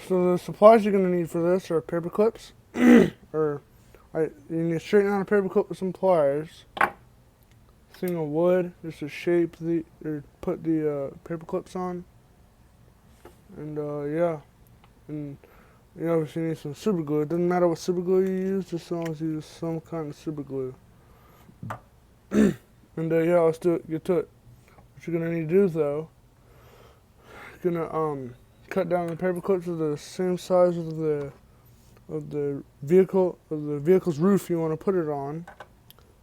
So the supplies you're going to need for this are paper clips, or you need to straighten out a paper clip with some pliers, thing of wood just to shape or put the paper clips on, and yeah, and you obviously need some super glue. It doesn't matter what super glue you use, just as long as you use some kind of super glue. And yeah, let's get to it. What you're gonna need to do though, you're gonna cut down the paper clips to the same size of the vehicle's roof you want to put it on.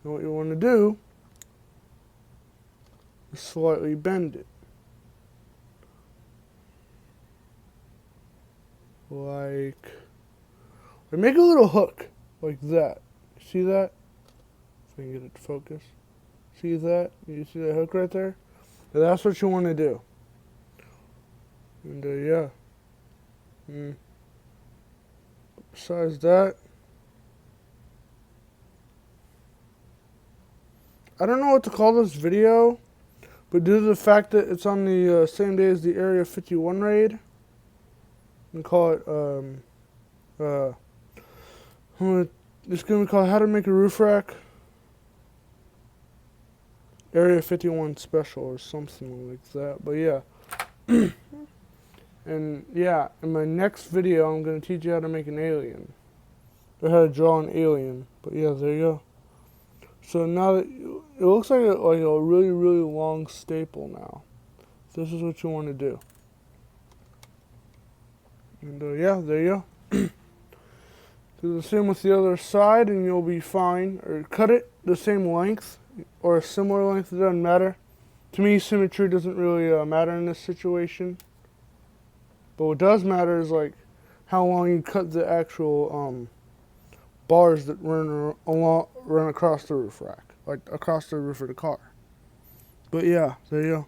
And what you want to do is slightly bend it, like make a little hook like that. See that? If I can get it to focus. See that? You see that hook right there? That's what you want to do. And yeah. Besides that, I don't know what to call this video, but due to the fact that it's on the same day as the Area 51 raid, I'm gonna call it it's gonna be called How to Make a Roof Rack Area 51 Special or something like that. But yeah. And yeah, in my next video I'm gonna teach you how to make an alien. Or how to draw an alien. But yeah, there you go. So now that it looks like a really, really long staple now. This is what you want to do. And yeah, there you go. Do the same with the other side and you'll be fine. Or cut it the same length or a similar length, it doesn't matter. To me, symmetry doesn't really matter in this situation. But what does matter is like how long you cut the actual bars that run across the roof rack, like across the roof of the car. But yeah, there you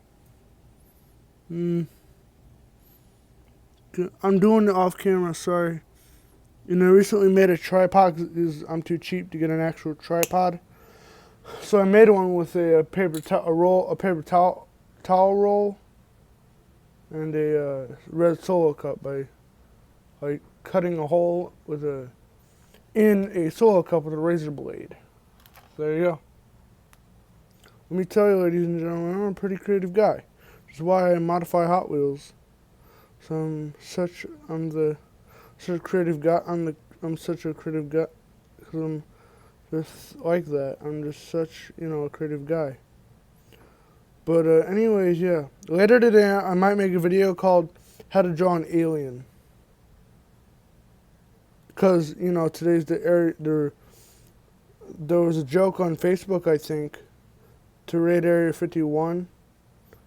go. I'm doing it off camera, sorry. I recently made a tripod because I'm too cheap to get an actual tripod. So I made one with a paper towel roll, and a red Solo cup by cutting a hole in a Solo cup with a razor blade. There you go. Let me tell you, ladies and gentlemen, I'm a pretty creative guy. Which is why I modify Hot Wheels. So I'm such a creative guy. I'm such a creative guy because I'm just like that. I'm just such a creative guy. But anyways, yeah. Later today, I might make a video called How to Draw an Alien. Because today's there was a joke on Facebook, I think, to raid Area 51.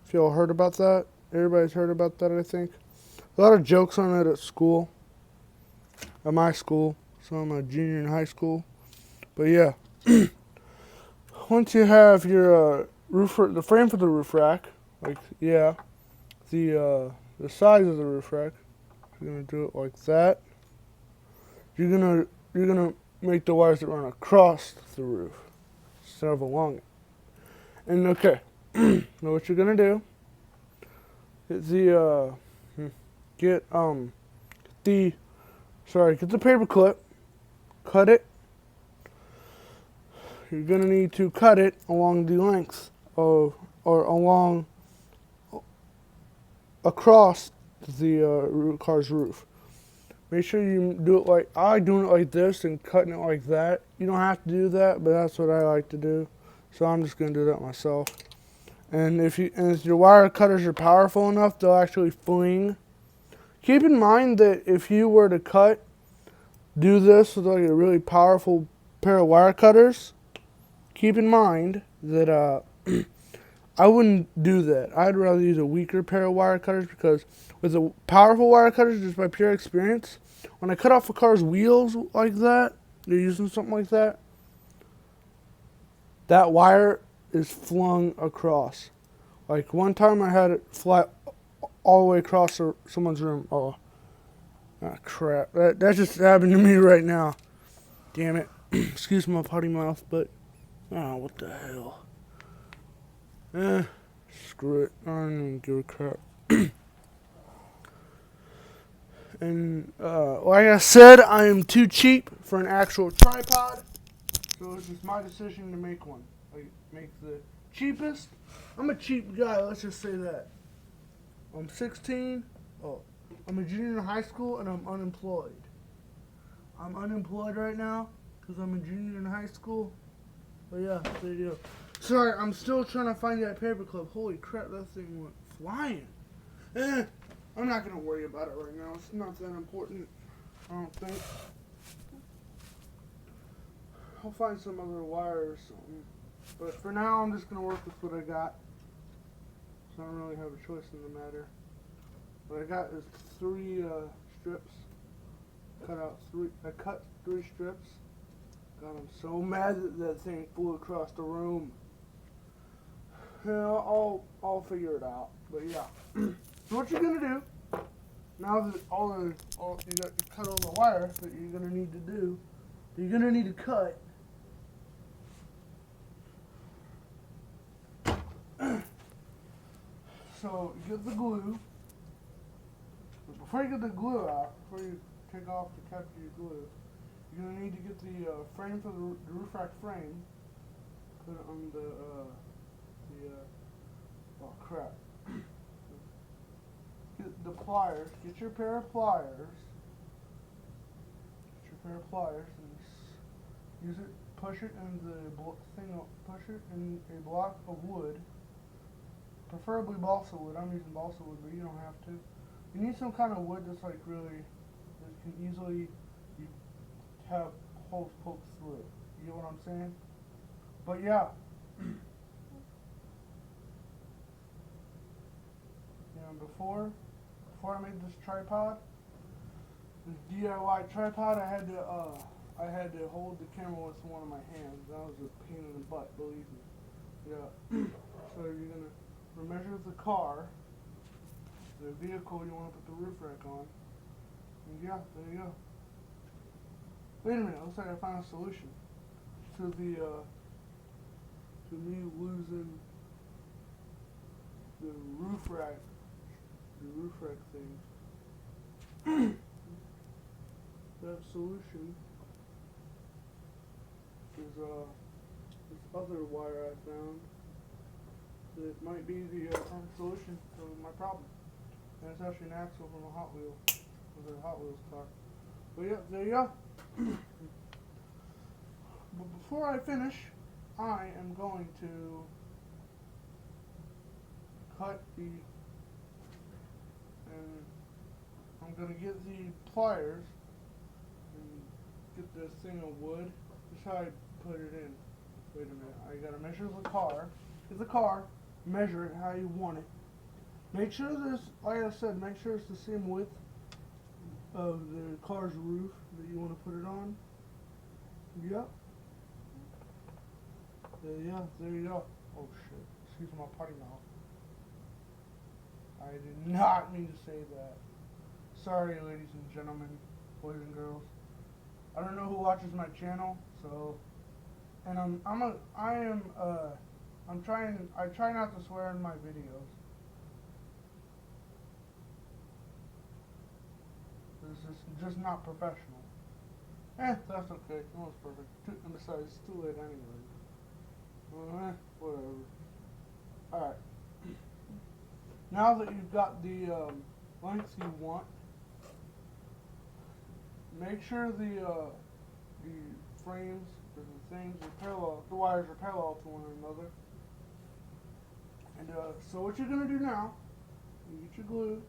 If y'all heard about that, everybody's heard about that, I think. A lot of jokes on it at school, at my school. So I'm a junior in high school. But yeah, once you have your the frame for the roof rack, the size of the roof rack, you're gonna do it like that. You're gonna make the wires that run across the roof instead of along it. And okay, now what you're gonna do is get the paper clip, cut it. You're gonna need to cut it along the length or across the car's roof. Make sure you do it like I doing it like this and cutting it like that. You don't have to do that, but that's what I like to do. So I'm just gonna do that myself. And if your wire cutters are powerful enough, they'll actually fling. Keep in mind that if you were to do this with like a really powerful pair of wire cutters, keep in mind that I wouldn't do that. I'd rather use a weaker pair of wire cutters because with the powerful wire cutters, just by pure experience, when I cut off a car's wheels like that, you're using something like that, that wire is flung across. Like one time I had it fly all the way across someone's room. Oh crap. That just happened to me right now. Damn it. Excuse my potty mouth, but what the hell. Screw it. I don't even give a crap. And like I said, I am too cheap for an actual tripod, so it's just my decision to make one. Like, make the cheapest. I'm a cheap guy, let's just say that. I'm 16. Oh, I'm a junior in high school and I'm unemployed. I'm unemployed right now because I'm a junior in high school. But yeah, there you go. Sorry, I'm still trying to find that paperclip. Holy crap, that thing went flying. I'm not going to worry about it right now. It's not that important, I don't think. I'll find some other wire or something. But for now, I'm just going to work with what I got. So I don't really have a choice in the matter. What I got is 3 strips. I cut 3 strips. God, I'm so mad that that thing flew across the room. Yeah, I'll figure it out. But yeah. So what you're gonna do now that you cut all the wire that you're gonna need to do, you're gonna need to cut. So you get the glue. But before you get the glue out, before you take off the cap of your glue, you're gonna need to get the frame for the roof rack frame. Put it on oh crap. Get the pliers. Get your pair of pliers. And use it. Push it in the thing. Push it in a block of wood. Preferably balsa wood. I'm using balsa wood, but you don't have to. You need some kind of wood that's like really that can easily have holes poked through it. You get what I'm saying? But yeah. Before I made this tripod, this DIY tripod, I had to hold the camera with one of my hands. That was a pain in the butt, believe me. Yeah. So you're gonna measure the car, the vehicle you want to put the roof rack on. And yeah, there you go. Wait a minute, looks like I found a solution to to me losing the roof rack thing. That solution is this other wire I found that might be the solution to my problem. And it's actually an axle from a Hot Wheels car. But yeah, there you go. But before I finish, I am going to cut and I'm going to get the pliers and get this thing of wood. This is how I put it in. Wait a minute, I got to measure the car. Get the car, measure it how you want it. Make sure there's, like I said, make sure it's the same width of the car's roof that you want to put it on. Yep. Yeah, there you go. Oh shit, excuse my potty mouth. I did not mean to say that. Sorry, ladies and gentlemen, boys and girls. I don't know who watches my channel, so, and I try not to swear in my videos. This is just not professional. That's okay. No, it's perfect. And besides, it's too late anyway. Whatever. Alright. Now that you've got the length you want, make sure the frames, the things are parallel, the wires are parallel to one another. And so what you're going to do now, you get your glue.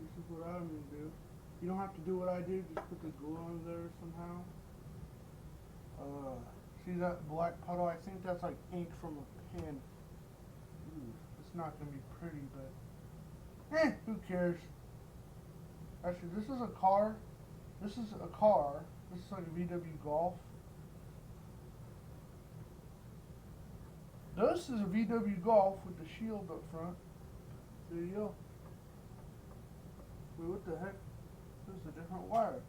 This is what I'm going to do. You don't have to do what I did, just put the glue on there somehow. See that black puddle? I think that's like ink from a pen. Ooh, it's not going to be pretty, but who cares? Actually, this is a car. This is a car. This is like a VW Golf. This is a VW Golf with the shield up front. There you go. Wait, what the heck? This is a different wire.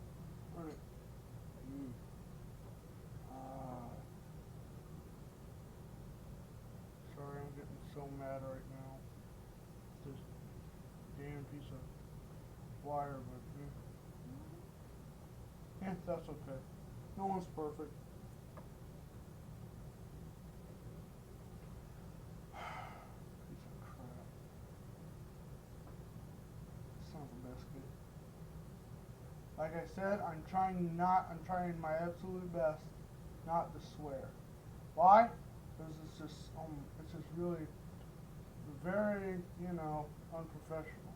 Run it. Sorry, I'm getting so mad right now. This damn piece of wire, but That's okay. No one's perfect. Piece of crap. Son of a biscuit. Like I said, I'm trying my absolute best not to swear. Why? Because it's just really very, unprofessional.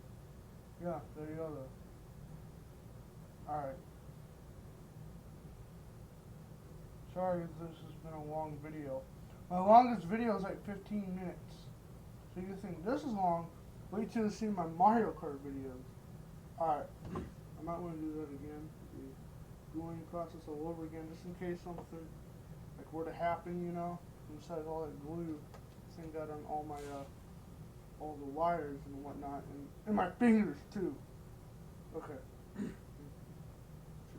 Yeah, there you go though. Alright. Sorry if this has been a long video. My longest video is like 15 minutes. So you think this is long, wait till you see my Mario Kart videos. Alright. I might want to do that again. The gluing process all over again, just in case something like were to happen, Besides all that glue, this thing got on all my all the wires and whatnot, and my fingers too. Okay. What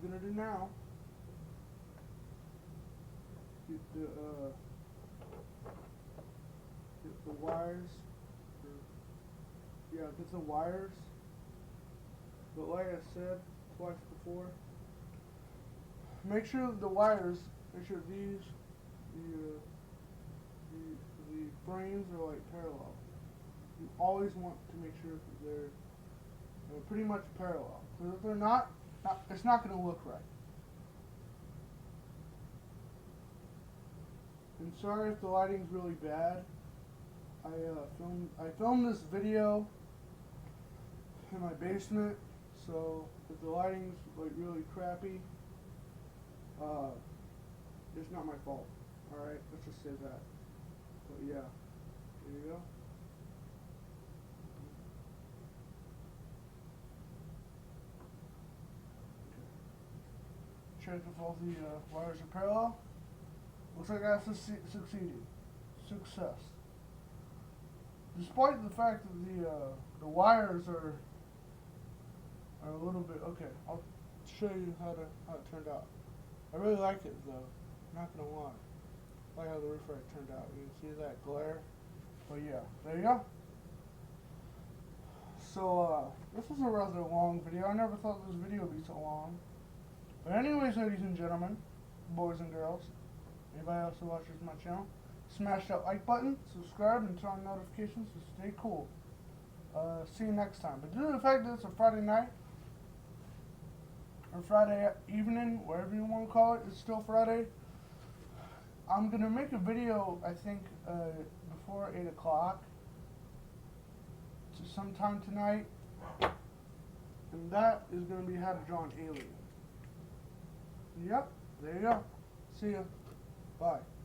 you're gonna do now? Get the wires. Get the wires. But like I said twice before, make sure these, the frames are like parallel. You always want to make sure that they're pretty much parallel. Because if they're not, it's not going to look right. And sorry if the lighting's really bad. I filmed this video in my basement, so if the lighting's like really crappy, it's not my fault. Alright, let's just say that. But yeah, there you go. Okay. Check if all the wires are parallel. Looks like I have succeeded. Success. Despite the fact that the wires are a little bit okay. I'll show you how it turned out. I really like it though. I'm not gonna lie. I like how the roof rack turned out. You can see that glare. But yeah, there you go. So this was a rather long video. I never thought this video would be so long. But anyways, ladies and gentlemen, boys and girls, anybody else who watches my channel, smash that like button, subscribe, and turn on notifications to stay cool. See you next time. But due to the fact that it's a Friday night, or Friday evening, whatever you want to call it, it's still Friday. I'm going to make a video, I think, before 8 o'clock, sometime tonight, and that is going to be how to draw an alien. Yep, there you go. See ya. Bye.